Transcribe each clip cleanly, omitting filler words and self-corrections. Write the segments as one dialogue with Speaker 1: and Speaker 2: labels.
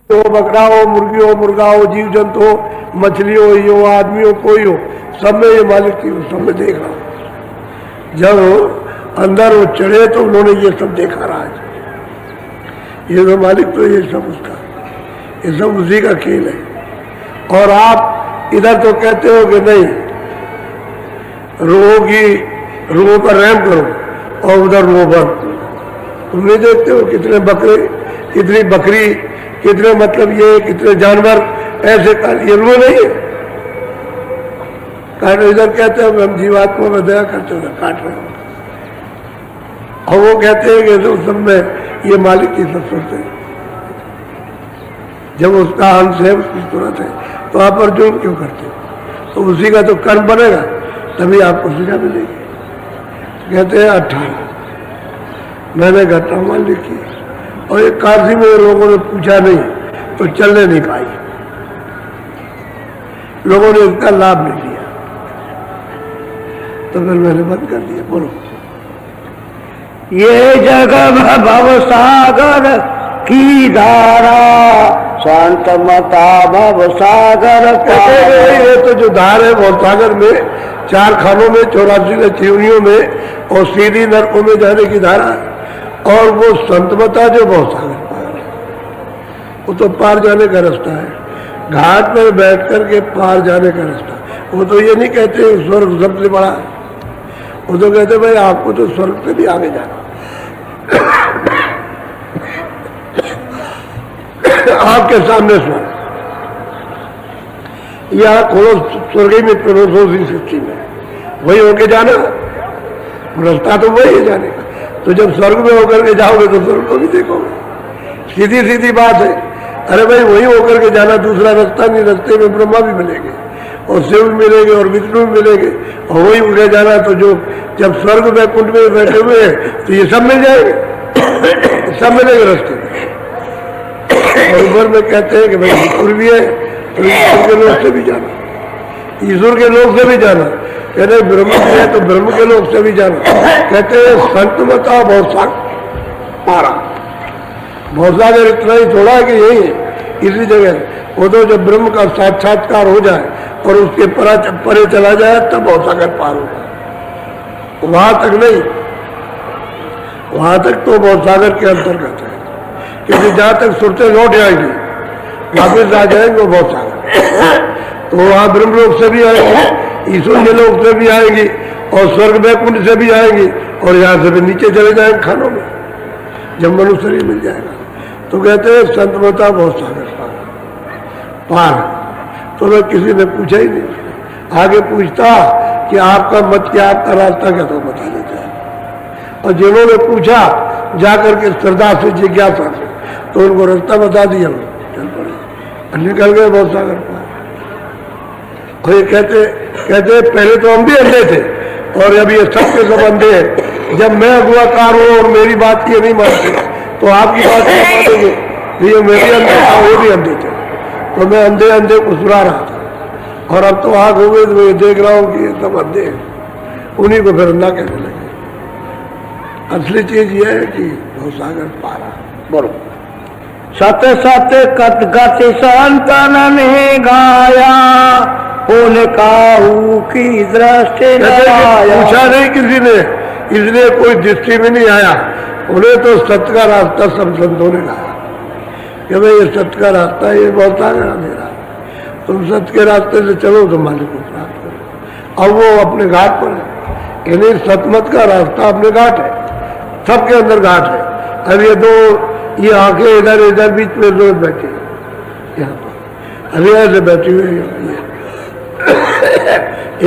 Speaker 1: हो, बकरा हो, मुर्गी हो, मुर्गा हो, जीव जंतु हो, मछली हो, ये हो, आदमी हो, कोई हो, सब में ये मालिक की सब में देख रहा हूं। जब अंदर वो चढ़े तो उन्होंने ये सब देखा राज, ये तो मालिक तो ये सब उसका, ये सब उसी का खेल है। और आप इधर तो कहते हो कि नहीं रोह पर रहम करो और उधर रोह पर, तुम नहीं देखते हो कितने बकरे, कितनी बकरी, कितने मतलब ये कितने जानवर ऐसे ये रो नहीं है। कारण इधर कहते हैं हम जीवात्मा में दया करते हो, काट रहे हो, और वो कहते हैं कि तो सब में ये मालिक की सब सुनते हैं। जब उसका अंश है, उसकी सूरत है, तो आप अर्जुन क्यों करते हो? तो उसी का तो कर्म बनेगा, तभी आपको सजा मिलेगी। कहते हैं 18 मैंने घटनावान लिखी, और एक काशी में लोगों ने पूछा नहीं तो चलने नहीं पाई, लोगों ने इसका लाभ नहीं लिया, तो फिर मैंने बंद कर दिया। बोलो,
Speaker 2: ये जगह भव सागर की धारा, शांत मता भव सागर।
Speaker 1: ये तो जो धार है भव सागर में, 4 खानों में, 84 चिवनियों में और सीधी नरकों में जाने की धारा है। और वो संतमता जो भव सागर पार है, वो तो पार जाने का रास्ता है, घाट पर बैठ करके पार जाने का रास्ता। वो तो ये नहीं कहते स्वर्ग सबसे बड़ा है, वो तो कहते भाई आपको तो स्वर्ग से भी आगे जाना। आपके सामने स्वर्ग, यहाँ खोलो स्वर्ग में प्रवेश हो उसी सृष्टि में, वही होके जाना, रास्ता तो वही है जाने का। तो जब स्वर्ग में होकर के जाओगे तो स्वर्ग को भी देखोगे, सीधी सीधी बात है। अरे भाई वही होकर के जाना, दूसरा रास्ता नहीं, रास्ते में ब्रह्मा भी मिलेंगे और शिव भी मिलेंगे और विष्णु भी मिलेंगे, और वही उड़े जाना। तो जो जब स्वर्ग में कुंड में बैठे हुए हैं तो ये सब मिल जाएंगे, सब मिलेंगे रास्ते में। और ऊपर में कहते हैं कि भाई ईश्वर भी है तो ईश्वर के लोग से भी जाना, ईश्वर के लोग से भी जाना। कहते हैं ब्रह्म है तो ब्रह्म के लोग से भी जाना। कहते हैं संतमता बहुत सागर पारा, बहुत सागर इतना ही थोड़ा है कि यही है इसी जगह। वो तो जब ब्रह्म का साक्षात्कार हो जाए और उसके परे चला जाए तब बहुत सागर पार होगा, वहां तक नहीं, वहां तक तो बहुत सागर के अंतर्गत है। क्योंकि जहां तक सुरतें लौट जाएंगी वापिस आ जाएंगे वो बहुत सागर, तो वहां ब्रह्मलोक से भी आएंगे, ईश्वर के लोक से भी आएंगी और स्वर्ग वैकुंठ से भी आएंगी, और यहाँ से भी नीचे चले जाएंगे खानों में जब मनुष्य शरीर मिल जाएगा। तो कहते हैं संतमता बहुत सागर पार। तो मैं किसी ने पूछा ही नहीं, आगे पूछता कि आपका मत क्या, आपका रास्ता क्या, तो बता देता है। और जिन्होंने पूछा जाकर के श्रद्धा से, जिज्ञासा से, तो उनको रास्ता बता दिया, चल पड़े, निकल गए बहुत सागर पार। और ये कहते पहले तो हम भी अंधे थे और अब ये सब के सब अंधे हैं। जब मैं अगुआकार हूँ और मेरी बात ये नहीं मानते तो आपकी बात नहीं मानेंगे। ये मैं भी अंधे था, वो भी अंधे थे, तो मैं अंधे अंधे को सुना रहा था। और अब तो आग हो गई तो मैं देख रहा हूँ कि ये सब अंधे हैं, उन्हीं को फिर अंधा कहने लगे। असली चीज ये है कि बहुत सागर पारा। बोलो,
Speaker 2: सत सत कत गत संतन ने गाया, काहू की दृष्टि
Speaker 1: पूछा नहीं किसी ने, इसलिए कोई दृष्टि में नहीं आया। उन्हें तो सत्य का रास्ता सब संतों ने कहा कि भाई ये सत्य का रास्ता, ये बहुत सागर अंधेरा, तुम सत्य के रास्ते से चलो तो मालिक को प्राप्त करो। अब वो अपने घाट पर है, यानी सतमत का रास्ता अपने घाट है, सबके अंदर घाट है। अब ये दो ये आंखें इधर इधर बीच में रोज बैठी यहाँ पर, अभी ऐसे बैठी हुई,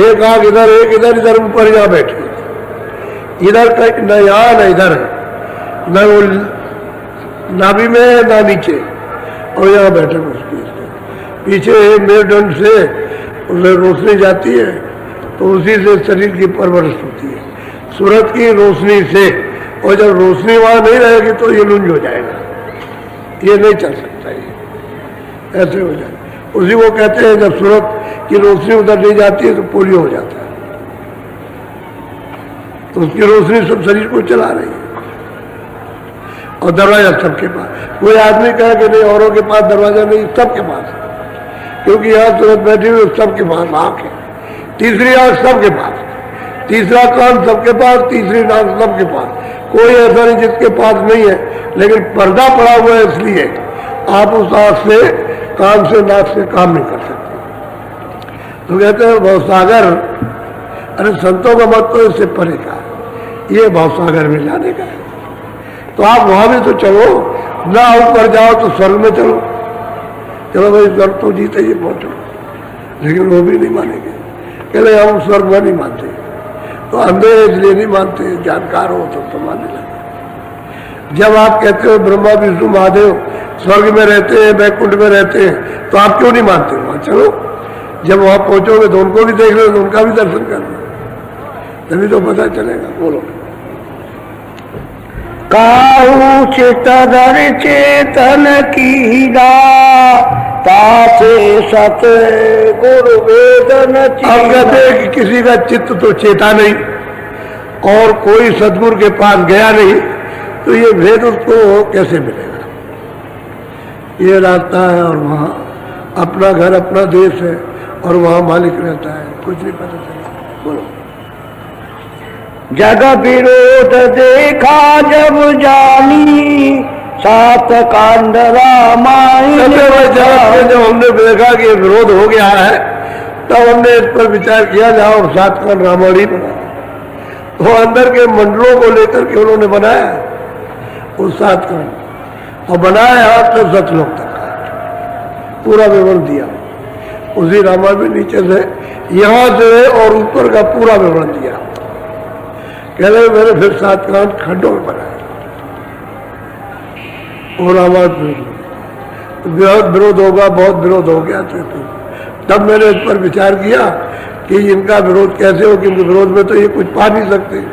Speaker 1: एक आंख इधर एक इधर, इधर ऊपर यहाँ बैठी, इधर न यहाँ न इधर है, न वो नाभि में है न नीचे, और यहाँ बैठे उसकी पीछे मेरुदंड से उसे रोशनी जाती है, तो उसी से शरीर की परवरिश होती है, सूरज की रोशनी से। और जब रोशनी वहां नहीं रहेगी तो ये लुंज हो जाएगा, ये नहीं चल सकता, ये ऐसे हो जाएगा। उसी को कहते हैं जब सूरज की रोशनी उधर नहीं जाती है तो पोलियो हो जाता है, तो उसकी रोशनी सब शरीर को चला रही है। और दरवाजा सबके पास। कोई आदमी कहे कि नहीं औरों के पास दरवाजा नहीं, सबके पास, क्योंकि यहाँ सूरत बैठी हुई सबके पास आँख है, तीसरी आँख सबके पास, तीसरा कान सबके पास, तीसरी नाक सबके पास। कोई ऐसा नहीं जिसके पास नहीं है, लेकिन पर्दा पड़ा हुआ है इसलिए आप उस आँख से, कान से, नाक से काम नहीं कर सकते। तो कहते हैं भवसागर, अरे संतों का मत तो इससे परे का, ये भवसागर में जाने का है। तो आप वहां भी तो चलो ना, ऊपर जाओ तो स्वर्ग में चलो, चलो भाई स्वर्ग तो जीते ही पहुंचो, लेकिन वो भी नहीं मानेंगे, कहले हम स्वर्ग में नहीं मानते। तो अंधे इसलिए नहीं मानते, जानकार हो तो मानने लगे। जब आप कहते हो ब्रह्मा विष्णु महादेव स्वर्ग में रहते हैं, वैकुंठ में रहते हैं, तो आप क्यों नहीं मानते? वहां चलो, जब वहां पहुंचोगे तो उनको भी देख लो, तो उनका भी दर्शन कर लो, तभी तो पता चलेगा। बोलो।
Speaker 2: काहू चितधर चेतन कीरा, तासे सत गुरु वेदन।
Speaker 1: अब कहते हैं कि किसी का चित्त तो चेता नहीं और कोई सदगुरु के पास गया नहीं, तो ये भेद उसको कैसे मिलेगा? ये रास्ता है और वहाँ अपना घर, अपना देश है और वहाँ मालिक रहता है, कुछ नहीं पता चलेगा। बोलो।
Speaker 2: जग विरोध देखा जब जानी, सात कांड रामायण।
Speaker 1: जब हमने देखा कि विरोध हो गया है, तब हमने इस पर विचार किया, जाओ सात कांड रामायण ही बना। तो अंदर के मंडलों को लेकर के उन्होंने बनाया वो सात कांड, और बनाया हाथ तो सतलोक तक का पूरा विवरण दिया। उसी रामायण में नीचे से, यहाँ से और ऊपर का पूरा विवरण दिया। कह रहे मैंने फिर सात कांड खंडों में बनाया और रामायण बहुत विरोध होगा, बहुत विरोध हो गया। तो तब मैंने इस पर विचार किया कि इनका विरोध कैसे हो, क्योंकि विरोध में तो ये कुछ पा नहीं सकते।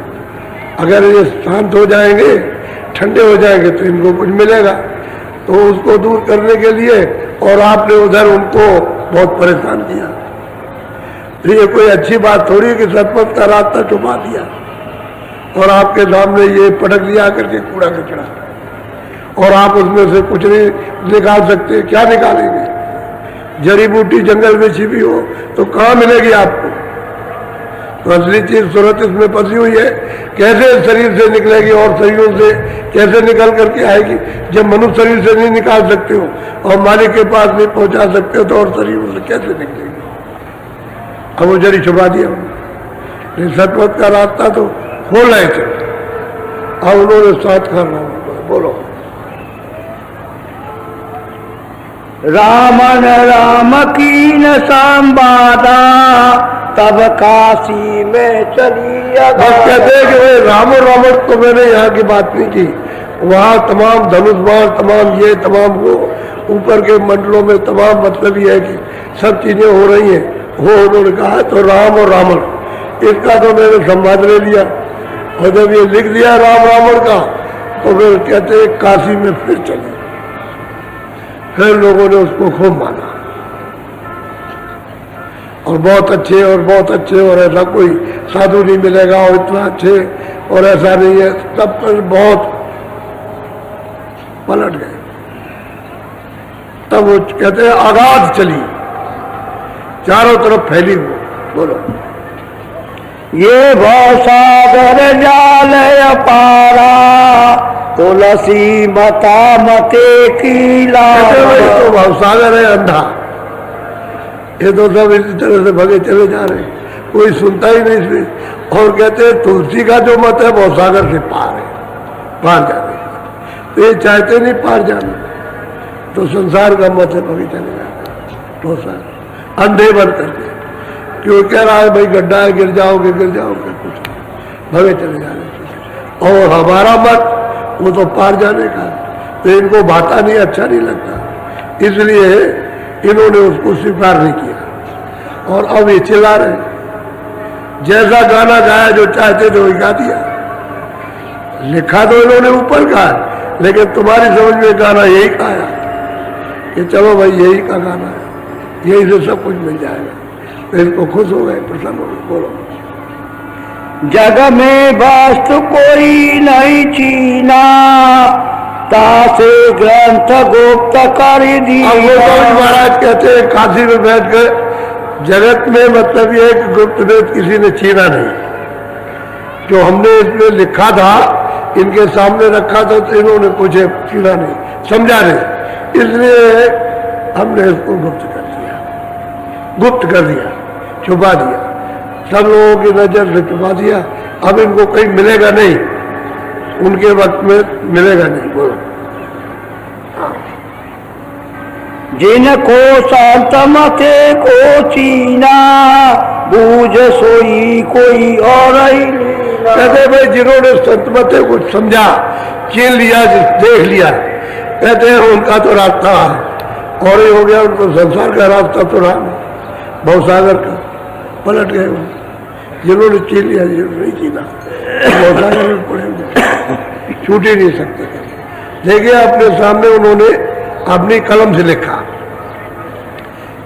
Speaker 1: अगर ये शांत हो जाएंगे, ठंडे हो जाएंगे, तो इनको कुछ मिलेगा। तो उसको दूर करने के लिए, और आपने उधर उनको बहुत परेशान किया, तो ये कोई अच्छी बात थोड़ी कि सतपथ का रास्ता छुपा दिया और आपके सामने ये पटक दिया करके कूड़ा कचरा, और आप उसमें से कुछ नहीं निकाल सकते। क्या निकालेंगे? जड़ी बूटी जंगल में छिपी हो तो कहाँ मिलेगी आपको? तो असली चीज सूरत इसमें फंसी हुई है। कैसे शरीर से निकलेगी और शरीरों से कैसे निकल करके आएगी? जब मनुष्य शरीर से नहीं निकाल सकते हो और मालिक के पास नहीं पहुंचा सकते हो, तो और शरीरों से कैसे निकलेगी? अब वो जड़ी छुपा दिया उन्होंने। सतपथ का रास्ता तो खोल रहे थे, अब उन्होंने साथ करना। बोलो।
Speaker 2: रामन राम की न संवादा, तब काशी में चली।
Speaker 1: अब कहते हैं कि राम और रावण तो मैंने यहाँ की बात नहीं की, वहाँ तमाम धनुष बाण, तमाम ये, तमाम वो, ऊपर के मंडलों में तमाम मतलब ये है कि सब चीजें हो रही हैं, वो उन्होंने कहा। तो राम और रावण इसका तो मैंने संवाद ले लिया, और जब ये लिख दिया राम रावण का, तो फिर कहते हैं काशी में फिर चले। फिर लोगों ने उसको खूब माना, और बहुत अच्छे और बहुत अच्छे, और ऐसा कोई साधु नहीं मिलेगा और इतना अच्छे, और ऐसा नहीं है, सब पर बहुत पलट गए। तब वो कहते हैं आगाज चली, चारों तरफ फैली वो। बोलो।
Speaker 2: ये भवसागर जाल अपारा, तुलसी मता मते की लाभ।
Speaker 1: तो भवसागर है अंधा, ये तो सब इसी तरह से भगे चले जा रहे, कोई सुनता ही नहीं इसमें। और कहते हैं तुलसी का जो मत है भवसागर से पार है, पार जाने। तो ये चाहते नहीं पार जाना, तो संसार का मत है भगे चले जाना, भवसागर अंधे बन करके। क्यों कह रहा है भाई गड्ढा है, गिर जाओगे गिर जाओगे, कुछ भगे चले जाने। और हमारा मत वो तो पार जाने का, तो इनको भाता नहीं, अच्छा नहीं लगता, इसलिए इन्होंने उसको स्वीकार नहीं किया। और अब ये चिल्ला रहे, जैसा गाना गाया जो चाहते थे वही गा दिया। लिखा तो इन्होंने ऊपर का, लेकिन तुम्हारी समझ में गाना यही का आया कि चलो भाई यही का गाना है, यही से सब कुछ मिल जाएगा। तो इनको खुश हो गए, प्रसन्न हो गए। बोलो।
Speaker 2: जग में वस्तु कोई नहीं चीना, तासे ग्रंथ गुप्त कर दी।
Speaker 1: अब वो महाराज कहते हैं काशी में बैठ कर जगत में मतलब ये कि गुप्त वेद किसी ने छीना नहीं। जो हमने इसमें लिखा था इनके सामने रखा था तो इन्होंने कुछ छीना नहीं, समझा नहीं, इसलिए हमने इसको गुप्त कर दिया, छुपा दिया, सब लोगों की नजर से छुपा दिया। अब इनको कहीं मिलेगा नहीं, उनके वक्त में मिलेगा नहीं। बोलो
Speaker 2: जिनको संत मते को चीना बूझ सोई कोई और ही।
Speaker 1: कहते भाई जिन्होंने संत मते को समझा, चीन लिया, देख लिया, कहते हैं उनका तो रास्ता और ही हो गया, उनको संसार का रास्ता तो रहा भवसागर का, पलट गए। जिन्होंने चीन लिया, जिन्होंने नहीं चीना भवसागर में पड़े, छूट ही नहीं सकते। देखिए अपने सामने उन्होंने अपनी कलम से लिखा,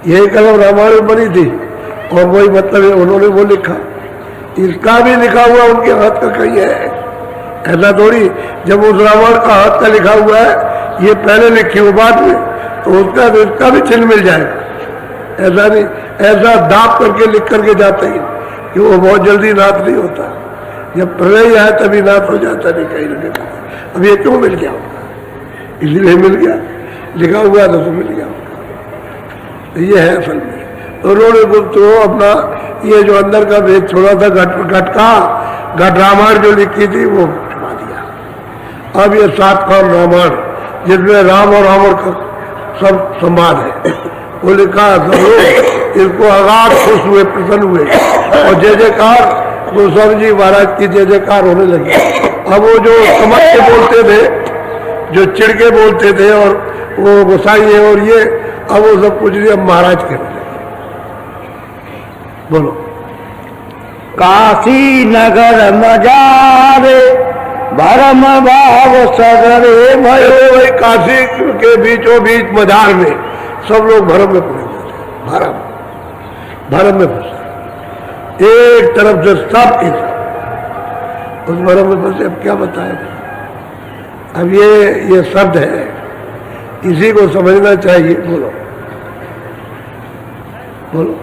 Speaker 1: यही कलम रामायण में बनी थी और वही मतलब है उन्होंने वो लिखा। इसका भी लिखा हुआ उनके हाथ का कहीं है, ऐसा थोड़ी जब उस रामायण का हाथ का लिखा हुआ है ये पहले लिखी हुई बाद में, तो उसका तो इसका भी चिन्ह मिल जाएगा। ऐसा नहीं, ऐसा दाप करके लिख करके जाते हैं कि वो बहुत जल्दी नाथ नहीं होता, जब प्रलय आए तभी नाथ हो जाता, नहीं कहीं ना कहीं। अब ये क्यों मिल गया होगा, इसलिए मिल गया, लिखा हुआ तो मिल गया होगा। ये है असल में। तो उन्होंने गुप्त अपना ये जो अंदर का भेद छोड़ा था, घट रामायण जो लिखी थी वो छुपा दिया। अब ये 7 काम रामायण जिसमें राम और रावण का सब संवाद है वो लिखा। सब लोग इसको अगाध खुश हुए, प्रसन्न हुए और जय जयकार गोस्वामी जी महाराज की जय जयकार होने लगी। अब वो जो समझ के बोलते थे, जो चिढ़ के बोलते थे और वो गोसाई है और ये, अब वो सब कुछ नहीं, अब महाराज के लगे। बोलो
Speaker 2: काशी नगर मजारे भरम भाव सगरे भयो।
Speaker 1: भाई काशी के बीचों बीच मजार में सब लोग भरम में पड़े हुए थे, भरम में फंसे, एक तरफ से सब के सब उस भरम में फंसे। अब क्या बताया, अब ये शब्द है, इसी को समझना चाहिए। बोलो बोलो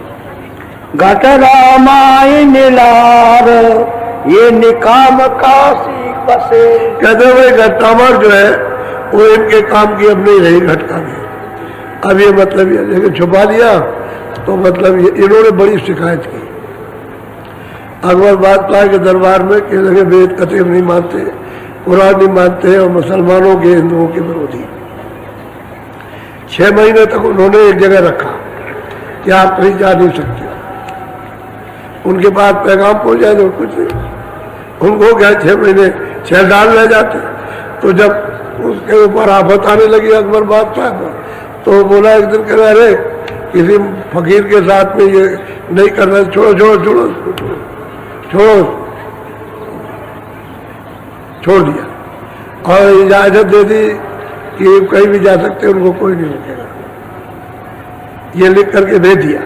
Speaker 2: घट रामायण लार ये निकाम काशी बसे।
Speaker 1: कहते भाई घटनामर जो है वो इनके काम की अब नहीं रही, घटका में अब ये मतलब ये लेकिन छुपा लिया तो मतलब ये इन्होंने बड़ी शिकायत की अकबर बादशाह के दरबार में कि लगे वेद कतई नहीं मानते, कुरान नहीं मानते और मुसलमानों के हिंदुओं के विरोधी। 6 महीने तक उन्होंने एक जगह रखा कि आप कहीं जा नहीं सकते, उनके पास पैगाम पहुंचा तो कुछ नहीं, उनको क्या 6 महीने 6 साल रह जाते। तो जब उसके ऊपर आफत आने लगी अकबर बादशाह पर, तो बोला एक दिन कह अरे किसी फकीर के साथ में ये नहीं करना, छोड़ो छोड़ो छोड़ो छोड़ो, छोड़ दिया और इजाजत दे दी कि कहीं भी जा सकते, उनको कोई नहीं रोकेगा। ये लिख करके दे दिया।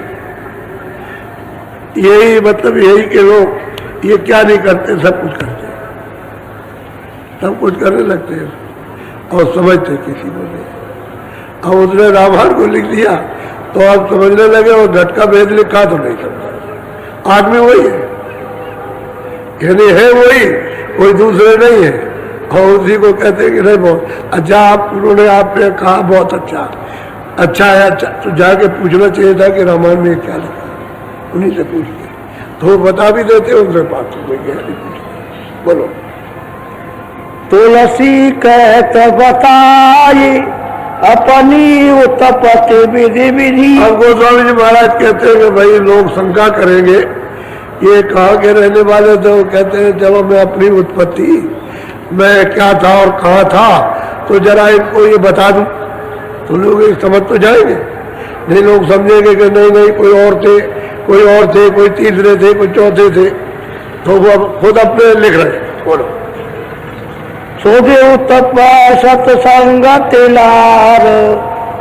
Speaker 1: यही मतलब यही के लोग ये क्या नहीं करते, सब कुछ करते, सब कुछ करने लगते हैं और समझते किसी को नहीं। अब उसने रामायण को लिख दिया तो आप समझने लगे और घटका भेद लिखा तो नहीं समझा। आदमी वही है, यानी है वही, कोई दूसरे नहीं है। और उसी को कहते हैं कि नहीं बहुत अच्छा, आप उन्होंने आपने कहा बहुत अच्छा, अच्छा है, अच्छा तो जाके पूछना चाहिए था कि रामायण में क्या लिखा, उन्हीं से पूछते तो वो बता भी देते, उनसे बात कोई गहरी पूछते। बोलो
Speaker 2: तुलसी कहत बताई अपनी उत्पत्ति विधि विधि।
Speaker 1: अब गोस्वामी जी महाराज कहते हैं कि भाई लोग शंका करेंगे ये कहाँ के रहने वाले थे, वो कहते हैं चलो मैं अपनी उत्पत्ति, मैं क्या था और कहाँ था तो जरा इनको ये बता दूं तो लोग समझ तो जाएंगे। नहीं लोग समझेंगे कि नहीं नहीं कोई और थे, कोई और थे, कोई तीसरे थे, कोई चौथे थे, तो वो खुद अपने लिख रहे हैं। बोलो
Speaker 2: सोधे तपा सत्संगत लार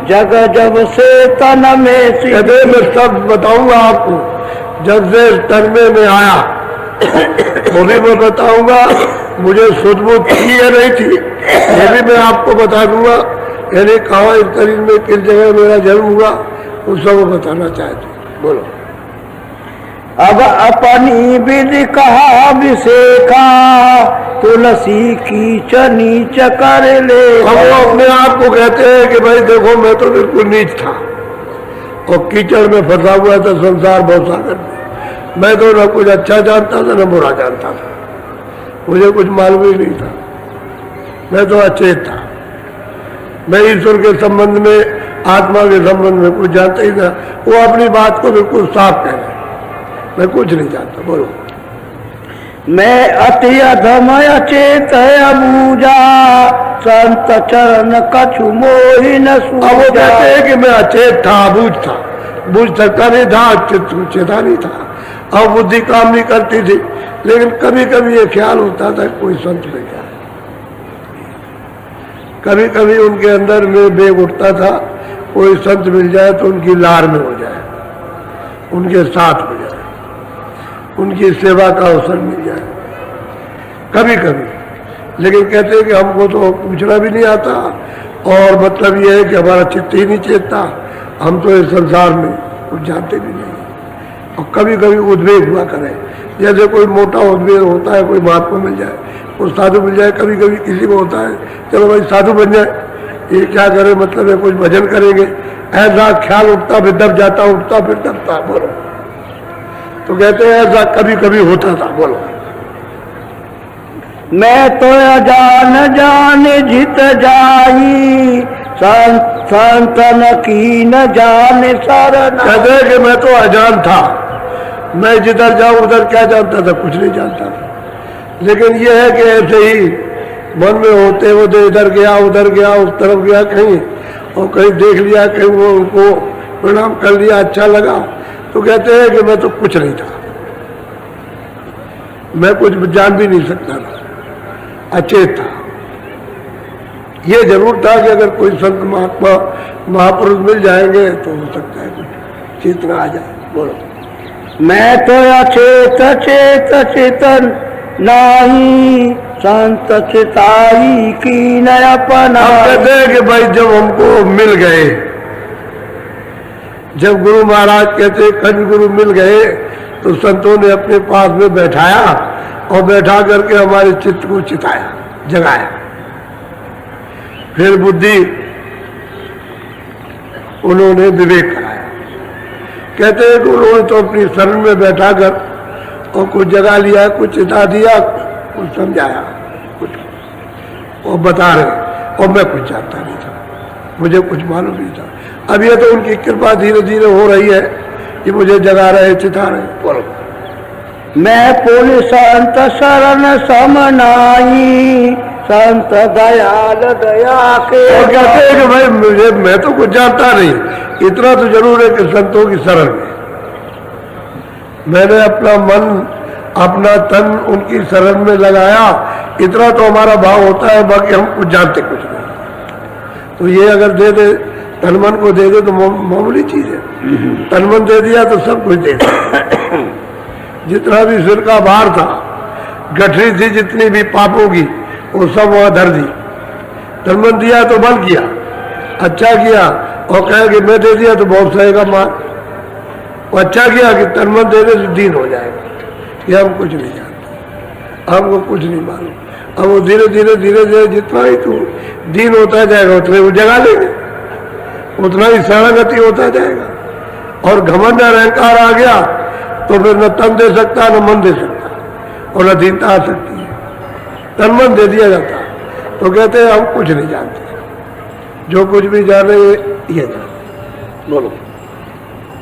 Speaker 2: जग जब से तन में।
Speaker 1: कहते मैं सब बताऊंगा आपको, जब से तन में आया वो भी मैं बताऊंगा, मुझे सुध-बुध थी या नहीं थी ये भी मैं आपको बता दूंगा। यानी कहाँ इस शरीर में किस जगह मेरा जन्म हुआ उस सब बताना चाहते। बोलो।
Speaker 2: अब अपनी विधि कहा विषेखा, तुलसी कीच नीच कर ले।
Speaker 1: हम वो अपने आप को कहते हैं कि भाई देखो मैं तो बिल्कुल नीच था और कीचड़ में फंसा हुआ था संसार भवसागर में। मैं तो न कुछ अच्छा जानता था न बुरा जानता था, मुझे कुछ मालूम ही नहीं था। मैं तो अचेत था, मैं ईश्वर के संबंध में आत्मा के संबंध में कुछ जानता ही था। वो अपनी बात को बिल्कुल साफ कह रहे, मैं कुछ नहीं जानता। बोलो।
Speaker 2: मैं अति अधम अचेत अबूझा, संत चरण कछु मोहि न सूझा।
Speaker 1: अब वो कहते हैं कि मैं अचेत था, अबूझ था, बुझ सकता नहीं था, चेता नहीं था। अब बुद्धि काम नहीं करती थी, लेकिन कभी कभी ये ख्याल होता था कोई संत में क्या, कभी कभी उनके अंदर में वेग उठता था कोई संत मिल जाए तो उनकी लार में हो जाए, उनके साथ हो जाए, उनकी सेवा का अवसर मिल जाए कभी कभी। लेकिन कहते हैं कि हमको तो पूछना भी नहीं आता और मतलब ये है कि हमारा चित्त ही नहीं चेतता, हम तो इस संसार में कुछ जानते भी नहीं। और कभी कभी उद्वेग हुआ करे, जैसे कोई मोटा उद्वेग होता है, कोई महात्मा मिल जाए, कोई साधु मिल जाए, कभी कभी किसी को होता है चलो भाई साधु बन जाए, ये क्या करे मतलब है कुछ भजन करेंगे, ऐसा ख्याल उठता फिर दब जाता, उठता फिर दबता। बोलो। तो कहते हैं ऐसा कभी कभी होता था। बोलो।
Speaker 2: मैं तो अजान जान जित जाई, संतन की न जाने शरण।
Speaker 1: कहते हैं कि मैं तो अजान था, मैं जिधर जाऊं उधर क्या जानता था, कुछ नहीं जानता था। लेकिन यह है कि ऐसे ही मन में होते होते इधर गया उधर गया उस तरफ गया कहीं, और कहीं देख लिया, कहीं वो उनको प्रणाम कर लिया, अच्छा लगा। तो कहते हैं कि मैं तो कुछ नहीं था, मैं कुछ जान भी नहीं सकता था, अचेत था। ये जरूर था कि अगर कोई संत महात्मा महापुरुष मिल जाएंगे तो हो सकता है कुछ चेतना आ जाए। बोलो।
Speaker 2: मैं तो अचेत चेत चेतन नाही, संत चिताई की न अपना।
Speaker 1: कहते हैं कि भाई जब हमको मिल गए, जब गुरु महाराज कहते खंड गुरु मिल गए तो संतों ने अपने पास में बैठाया और बैठा करके हमारे चित्त को चिताया, जगाया। फिर बुद्धि उन्होंने विवेक कराया। कहते हैं कि उन्होंने तो अपनी शरण में बैठा कर और कुछ जगा लिया, कुछ चिता दिया, कुछ समझाया, कुछ और बता रहे, और मैं कुछ जानता नहीं था, मुझे कुछ मालूम नहीं था। अब ये तो उनकी कृपा धीरे धीरे हो रही है कि मुझे जगा रहे, चिता रहे। बोलो।
Speaker 2: मैं पुण्य संत शरण समनाई, संत दयाल दया के।
Speaker 1: और कहते हैं कि भाई मैं तो कुछ जानता नहीं, इतना तो जरूर है कि संतों की शरण में मैंने अपना मन अपना तन उनकी शरण में लगाया, इतना तो हमारा भाव होता है, बाकी हम कुछ जानते कुछ नहीं। तो ये अगर दे दे, तन मन को दे दे तो मामूली चीज है। तन मन दे दिया तो सब कुछ दे दिया। जितना भी सिर का भार था, गठरी थी जितनी भी पापों की, वो सब वहां धर दी। तन मन दिया तो बल किया, अच्छा किया, और कहा कि मैं दे दिया तो बहुत सहेगा मार। वो अच्छा किया कि तन मन दे दे तो दीन हो जाएगा। ये हम कुछ नहीं जानते, हमको कुछ नहीं मालूम। अब वो धीरे धीरे धीरे धीरे जितना ही तू दीन होता जाएगा उतने वो जगा लेंगे, उतना ही शरणागति होता जाएगा। और घमंड अहंकार आ गया तो फिर न तन दे सकता न मन दे सकता, और न दीनता आ सकती है। तन मन दे दिया जाता तो कहते हैं हम कुछ नहीं जानते, जो कुछ भी जाने ये जाने। बोलो।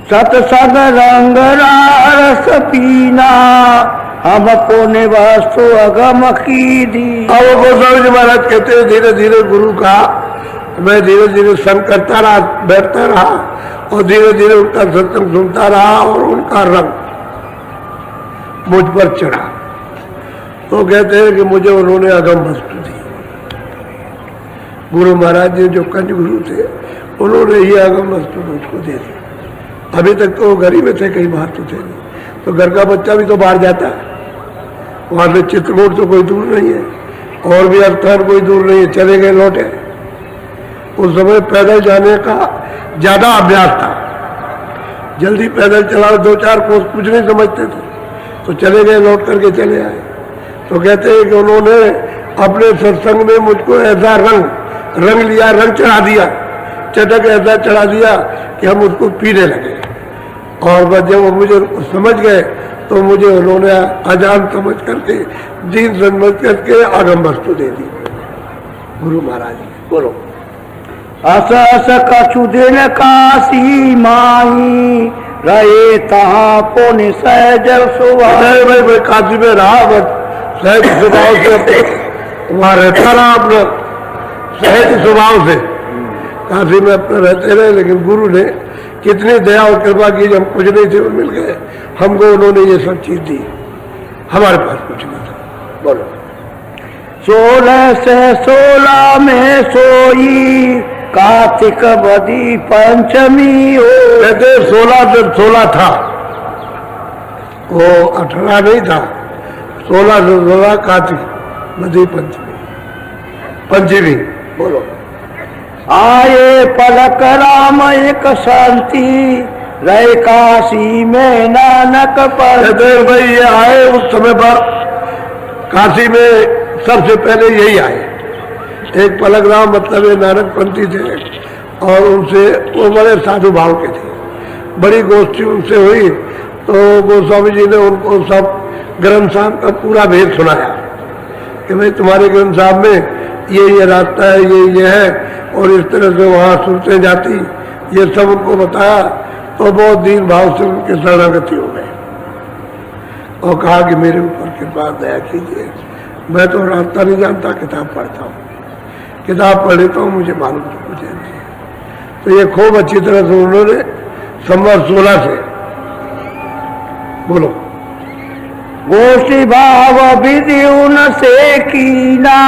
Speaker 2: सत्संग रंग रस पीना, हमको ने वस्तु अगम की दी।
Speaker 1: अब गोस्वामी जी महाराज कहते हैं धीरे धीरे गुरु का मैं धीरे धीरे संग करता रहा, बैठता रहा, और धीरे धीरे उनका सत्संग सुनता रहा, और उनका रंग मुझ पर चढ़ा। तो कहते हैं कि मुझे उन्होंने अगम वस्तु दी। गुरु महाराज जी जो कंज गुरु थे, उन्होंने ही अगम वस्तु मुझको दे दी। अभी तक तो घर ही में थे, कहीं बाहर तो थे नहीं। तो घर का बच्चा भी तो बाहर जाता है, वहां से चित्रकूट तो कोई दूर नहीं है, और भी स्थान कोई दूर नहीं है, चले गए लौटे। उस समय पैदल जाने का ज्यादा अभ्यास था, जल्दी पैदल चलाओ, 2-4 कोस कुछ नहीं समझते थे, तो चले गए, लौट करके चले आए। तो कहते हैं कि उन्होंने अपने सत्संग में मुझको ऐसा रंग लिया, रंग चढ़ा दिया, चटक ऐसा चढ़ा दिया कि हम उसको पीने लगे। और बस जब वो मुझे समझ गए तो मुझे उन्होंने अजान समझ करके, दीन समझ करके आगम वस्तु दे दी गुरु महाराज ने। बोलो।
Speaker 2: अस अस कछु दिन काशी माही, रहे तहाँ पुण्य सहज सुभाव।
Speaker 1: भाई काशी में रहा, बस सहज स्वभाव से वहां रहता रहा, अपना सहज स्वभाव से काशी में अपने रहते रहे। लेकिन गुरु ने कितनी दया और कृपा की, जब कुछ नहीं थे वो मिल गए हमको, उन्होंने ये सब चीज दी, हमारे पास कुछ नहीं था। बोलो।
Speaker 2: 16 से 16 में सोई, कार्तिक बदी पंचमी हो।
Speaker 1: कहते 16 से 16 था, वो 18 नहीं था, 16 से 16 कार्तिक बदी पंचमी। बोलो।
Speaker 2: आए पलक राम एक शांति, रहे काशी में नानक पर।
Speaker 1: कहते भाई ये आए उस समय पर काशी में सबसे पहले यही आए। एक पलक राम मतलब ये नानक पंथी थे, और उनसे वो बड़े साधु भाव के थे, बड़ी गोष्ठी उनसे हुई। तो गोस्वामी जी ने उनको सब ग्रंथ साहब का पूरा भेद सुनाया कि भाई तुम्हारे ग्रंथ साहब में ये रास्ता है, ये है, और इस तरह से वहाँ सुनते जाती, ये सब उनको बताया। तो बहुत दीन भाव से उनके शरणागति हो गए और कहा कि मेरे ऊपर कृपा दया कीजिए, मैं तो रास्ता नहीं जानता, किताब पढ़ता हूँ, किताब पढ़ लेता हूँ, मुझे मालूम तो कुछ है नहीं। तो ये खूब अच्छी तरह से उन्होंने संवत 16 से। बोलो।
Speaker 2: गोष्ठी भाव विधि उनसे कीना,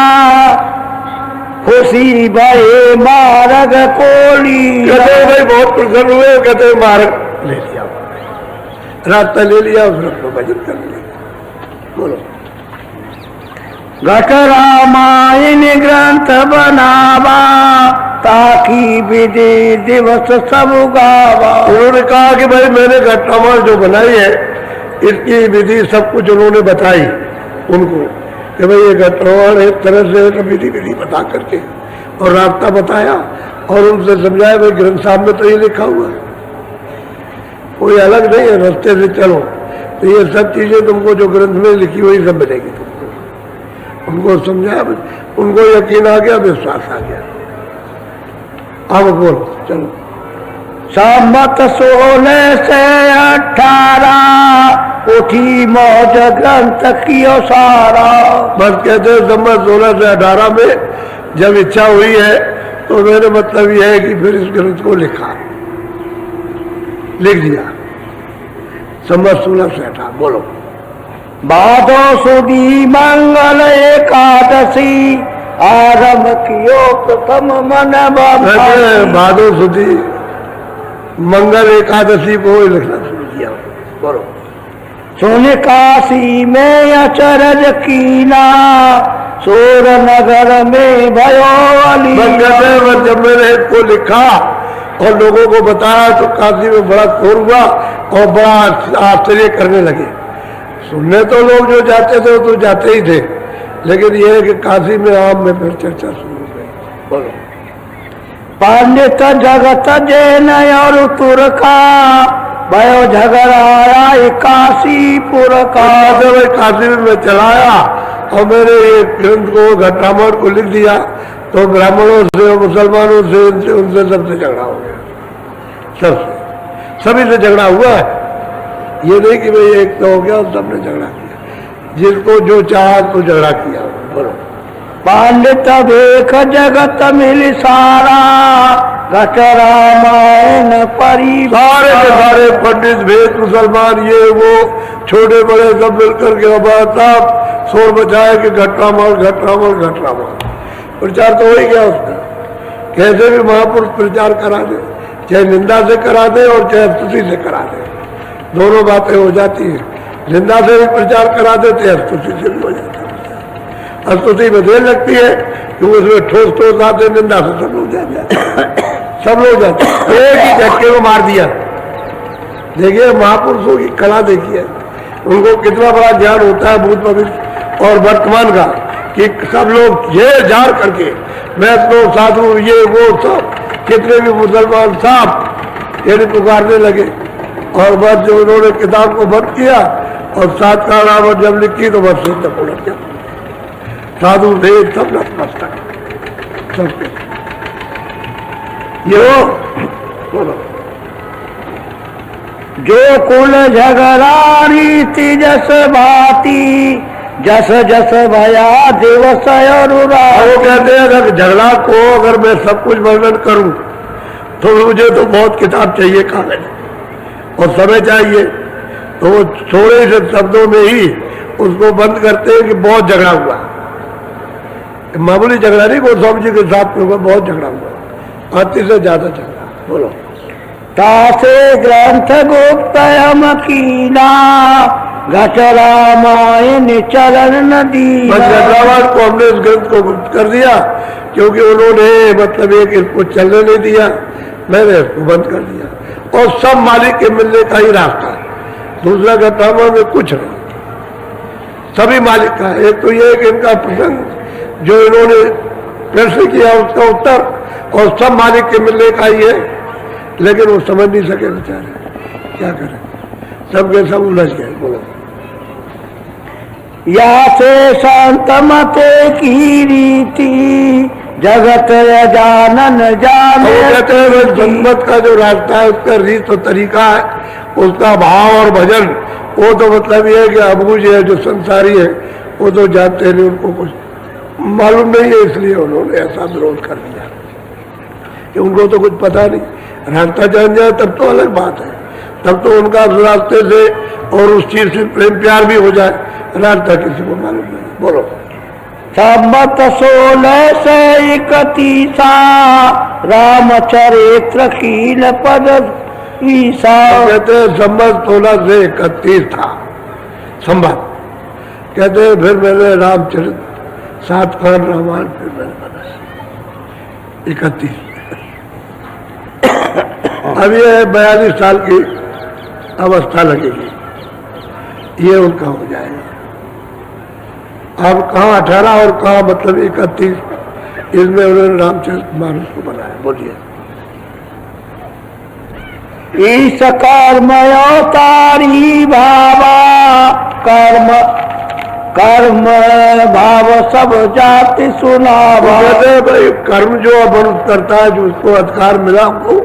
Speaker 2: खुशी भये मार्ग कोली।
Speaker 1: कहते भाई बहुत प्रसन्न हुए, कहते मार्ग ले लिया, रास्ता ले लिया, फिर अपना भजन कर लिया। बोलो।
Speaker 2: घट रामायण ग्रंथ बनावा, ताकि विधि दिवस सब गावा।
Speaker 1: उन्होंने कहा कि भाई मैंने घट रामायण जो बनाई है, इसकी विधि सब कुछ उन्होंने बताई उनको कि भाई ये घट रामायण एक तरह से विधि बता करके, और रास्ता बताया, और उनसे समझाया भाई ग्रंथ साहब में तो ये लिखा हुआ है, कोई अलग नहीं है, रास्ते से चलो, तो ये सब चीजें तुमको जो ग्रंथ में लिखी हुई सब मिलेगी तुमको। उनको समझाया, उनको यकीन आ गया, विश्वास आ गया। अब बोलो। चलो।
Speaker 2: संवत 16 से 18, उठी मौज ग्रंथ कियो सारा।
Speaker 1: बस कहते हैं संवत 16 से 18 में जब इच्छा हुई है, तो मेरे मतलब यह है कि फिर इस ग्रंथ को लिख दिया। संवत 16 से 18। बोलो।
Speaker 2: भादो सुदी मंगल एकादशी, आरंभ कियो प्रथम मन बंधाई।
Speaker 1: भादो सुदी मंगल एकादशी को ही लिखना शुरू किया। बोलो।
Speaker 2: सुन काशी में अचरज कीना, सोर नगर में भयो अली।
Speaker 1: जब मैंने इसको लिखा और लोगों को बताया तो काशी में बड़ा शोर हुआ और बड़ा आश्चर्य करने लगे। सुनने तो लोग जो जाते थे तो जाते ही थे, लेकिन यह है कि काशी में आम में फिर चर्चा शुरू हो गई। बोलो।
Speaker 2: पंडित जगत जैन और तुरका, भयो झगड़ाया काशीपुर का।
Speaker 1: काशी में मैं चलाया और मैंने ये ग्रंथ को घट रामायण को लिख दिया, तो ब्राह्मणों से, मुसलमानों से, उनसे सबसे झगड़ा हो गया, सबसे, सभी से झगड़ा हुआ है। ये नहीं कि भाई एक तो हो गया और सबने झगड़ा किया, जिसको जो चाहा तो झगड़ा किया। बोलो।
Speaker 2: पंडित देख जगत मिल सारा, घट रामायण परिवार।
Speaker 1: सारे पंडित भेद मुसलमान ये वो छोटे बड़े सब मिलकर के साहब शोर मचाया कि घट रामायण घट रामायण घट रामायण। प्रचार तो हो ही गया उसका। कैसे भी महापुरुष प्रचार करा दे, चाहे निंदा से करा दे और चाहे स्तुति से करा दे, दोनों बातें हो जाती है। निंदा से भी प्रचार करा देते हैं, स्तुति से भी हो जाता है। स्तुति में देर लगती है क्योंकि उसमें ठोस ठोस आते, निंदा से सब लोग जाते, सब लोग जाते, एक ही झटके को मार दिया। देखिए महापुरुषों की कला देखिए, उनको कितना बड़ा ज्ञान होता है भूत भविष्य और वर्तमान का, कि सब लोग ये जार करके मैं तो साधु ये वो सब कितने भी मुसलमान साहब ये पुकारने लगे। और बस जो उन्होंने किताब को बंद किया और सात का नाम जब लिखी तो बस तक उलट गया, साधु वेद सब नतमस्तक सबके। ये बोलो
Speaker 2: जो कुल झगड़ारी जस भाती, जस जस भया दिवस
Speaker 1: वो कहते हैं अगर झगड़ा को अगर मैं सब कुछ वर्णन करूं तो मुझे तो बहुत किताब चाहिए, कागज और समय चाहिए। तो वो थोड़े से शब्दों में ही उसको बंद करते हैं कि बहुत झगड़ा हुआ। मामूली झगड़ा नहीं, गोस्वामी जी के साथ में बहुत झगड़ा हुआ, 38 से ज्यादा झगड़ा। बोलो
Speaker 2: तासे ग्रंथ गुप्तयम कीना, घट रामायण चरण नदी।
Speaker 1: हैदराबाद को हमने इस ग्रंथ को गुप्त कर दिया क्योंकि उन्होंने मतलब एक इसको चलने नहीं दिया, मैंने इसको बंद कर दिया। और सब मालिक के मिलने का ही रास्ता है, दूसरा घटनाओं में कुछ नहीं, सभी मालिक का। एक तो ये कि इनका प्रसंग जो इन्होंने प्रश्न किया उसका उत्तर, और सब मालिक के मिलने का ही है, लेकिन वो समझ नहीं सके बेचारे, क्या करें, सबके सब उलझ गए। बोलो
Speaker 2: या से शांत मते की रीति, जगत जानन जाने।
Speaker 1: कहते हैं जनमत का जो रास्ता है उसका रीत और तरीका है, उसका भाव और भजन, वो तो मतलब ये है कि अबूझ है जो संसारी है वो तो जानते नहीं, उनको कुछ मालूम नहीं है, इसलिए उन्होंने ऐसा विरोध कर दिया कि उनको तो कुछ पता नहीं। रास्ता जान जाए तब तो अलग बात है, तब तो उनका रास्ते से और उस चीज से प्रेम प्यार भी हो जाए, रास्ता किसी को मालूम नहीं। बोलो
Speaker 2: संबत 1631 रामचरित्र कीन पद ईसा।
Speaker 1: कहते हैं संबत 16 से 31 था संबत, कहते हैं फिर मैंने रामचरित्र 7 खान रामायण फिर मैंने बना 31। अब ये 42 साल की अवस्था लगेगी, ये उनका हो जाएगा। अब कहाँ 18 और कहाँ मतलब 31, इसमें उन्होंने रामचरितमानस को बनाया। बोलिए
Speaker 2: ईश कर्म अवतारी भावा, कर्म कर्म भाव सब जाति सुनावा।
Speaker 1: कहते भाई कर्म जो मनुष्य करता है, जो उसको अधिकार मिला हमको,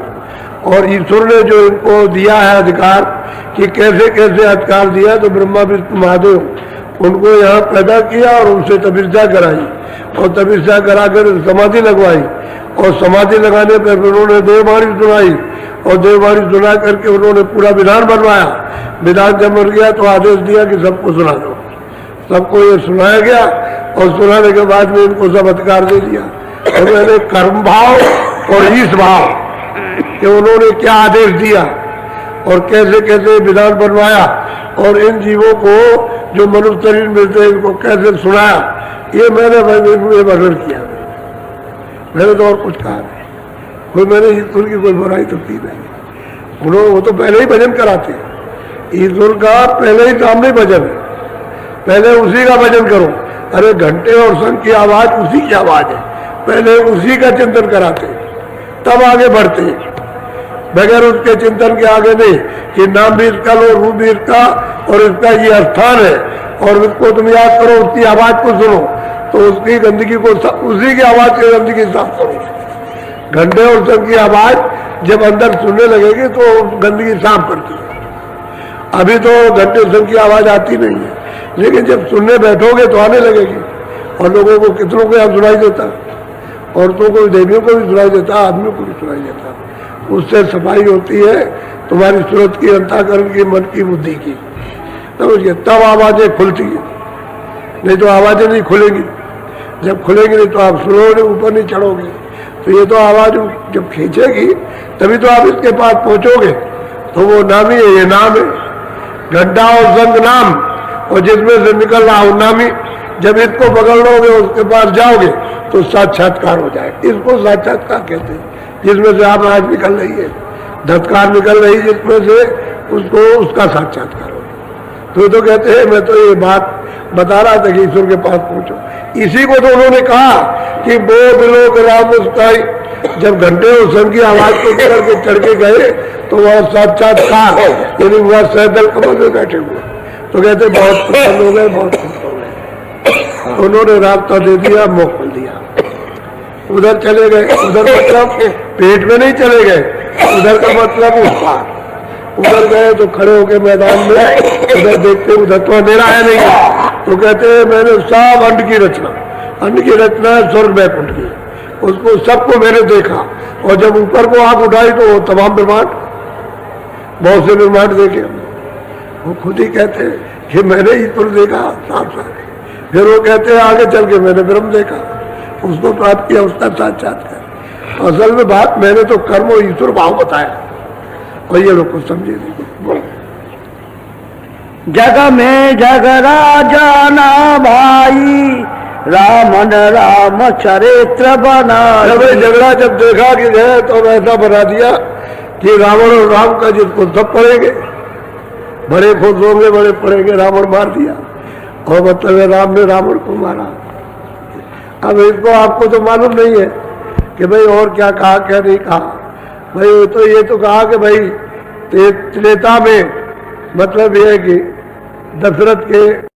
Speaker 1: और ईश्वर ने जो इनको दिया है अधिकार, कि कैसे कैसे अधिकार दिया, तो ब्रह्मा विष्णु महादेव उनको यहाँ पैदा किया और उनसे तपस्या कराई, और तपस्या कराकर समाधि लगवाई, और समाधि लगाने पर उन्होंने देववाणी सुनाई, और देववाणी सुना करके उन्होंने पूरा विधान बनवाया। विधान जब बन गया तो आदेश दिया कि सबको सुना दो, सबको ये सुनाया गया, और सुनाने के बाद में इनको सब अधिकार दे दिया। और मैंने कर्म भाव और ईश भाव कि उन्होंने क्या आदेश दिया और कैसे कैसे विधान बनवाया, और इन जीवों को जो मनुष्य शरीर मिलते हैं इनको कैसे सुनाया, ये मैंने वर्णन किया। मैंने तो और कुछ कहा नहीं, कोई मैंने ईश्वर की कोई बुराई तो की नहीं। उन्होंने वो तो पहले ही भजन कराते, ईश्वर का पहले ही सामने भजन है, पहले उसी का भजन करो। अरे घंटे और शंख की आवाज उसी की आवाज है, पहले उसी का चिंतन कराते तब आगे बढ़ते, बगैर उसके चिंतन के आगे नहीं कि नाम भी इसका लो, रूप भी इसका, और इसका ये स्थान है, और इसको तुम याद करो, उसकी आवाज को सुनो, तो उसकी गंदगी को उसी की आवाज की गंदगी साफ करो। घंटे और शंख की आवाज जब अंदर सुनने लगेगी तो गंदगी साफ करती है। अभी तो घंटे शंख की आवाज आती नहीं है, लेकिन जब सुनने बैठोगे तो आने लगेगी। और लोगों को कितनों को यहाँ सुनाई देता, औरतों को, देवियों को भी सुनाई देता, आदमियों को भी सुनाई देता। उससे सफाई होती है तुम्हारी सूरत की, अंतःकरण की, मन की, बुद्धि की, तब आवाजें खुलती है, नहीं तो आवाजें नहीं खुलेगी। जब खुलेगी नहीं तो आप सुनोगे, ऊपर नहीं चढ़ोगे। तो ये तो आवाज जब खींचेगी तभी तो आप इसके पास पहुंचोगे, तो वो नाम ही है, ये नाम है। गड्ढा और संग नाम, और जिसमें से निकल रहा हो नामी, जब इसको पकड़ लोगे उसके पास जाओगे तो साक्षात्कार हो जाएगा। इसको साक्षात्कार कहते हैं, जिसमें से आप आज निकल रही है, धत्कार निकल रही जिसमें से, उसको उसका साक्षात्कार हो। तो कहते हैं मैं तो ये बात बता रहा था कि ईश्वर के पास पहुंचो। इसी को तो उन्होंने कहा कि बोध लोग राम उसकाई, जब घंटे और सन की आवाज को करके चढ़ के गए तो वह साक्षात्कार, यानी वह सैदल कमल में बैठे हुए। तो कहते बहुत प्रसन्न हो गए, बहुत खुश हो गए। उन्होंने रास्ता दे दिया, मुख खोल दिया, उधर चले गए। उधर मतलब पेट में नहीं चले गए, उधर का मतलब उस पार। उधर गए तो खड़े होके मैदान में उधर देखते, उधर तो अंधेरा है नहीं। तो कहते हैं मैंने सब अंड की रचना है स्वर्ग वैकुंठ की, उसको सबको मैंने देखा। और जब ऊपर को आंख उठाई तो वो तमाम ब्रह्मांड, बहुत से ब्रह्मांड देखे। वो खुद ही कहते हैं कि मैंने ईश्वर देखा साफ साफ। फिर वो कहते हैं आगे चल के मैंने ब्रह्म देखा, उसको प्राप्त किया, उसका साक्षात्कार। असल में बात मैंने तो कर्म और ईश्वर भाव बताया, और ये लोग को समझे नहीं।
Speaker 2: जग में जग राजाना भाई, रामन राम चरित्र बना।
Speaker 1: झगड़ा जब देखा कि है तो ऐसा बना दिया कि रावण और राम का जिसको सब पढ़ेंगे, बड़े खुश होंगे, बड़े पढ़ेंगे, रावण मार दिया। और मतलब है राम ने रावण को मारा। अब इसको आपको तो मालूम नहीं है कि भाई और क्या कहा क्या नहीं कहा। भाई तो ये तो कहा कि भाई त्रेता में मतलब ये है कि दशरथ के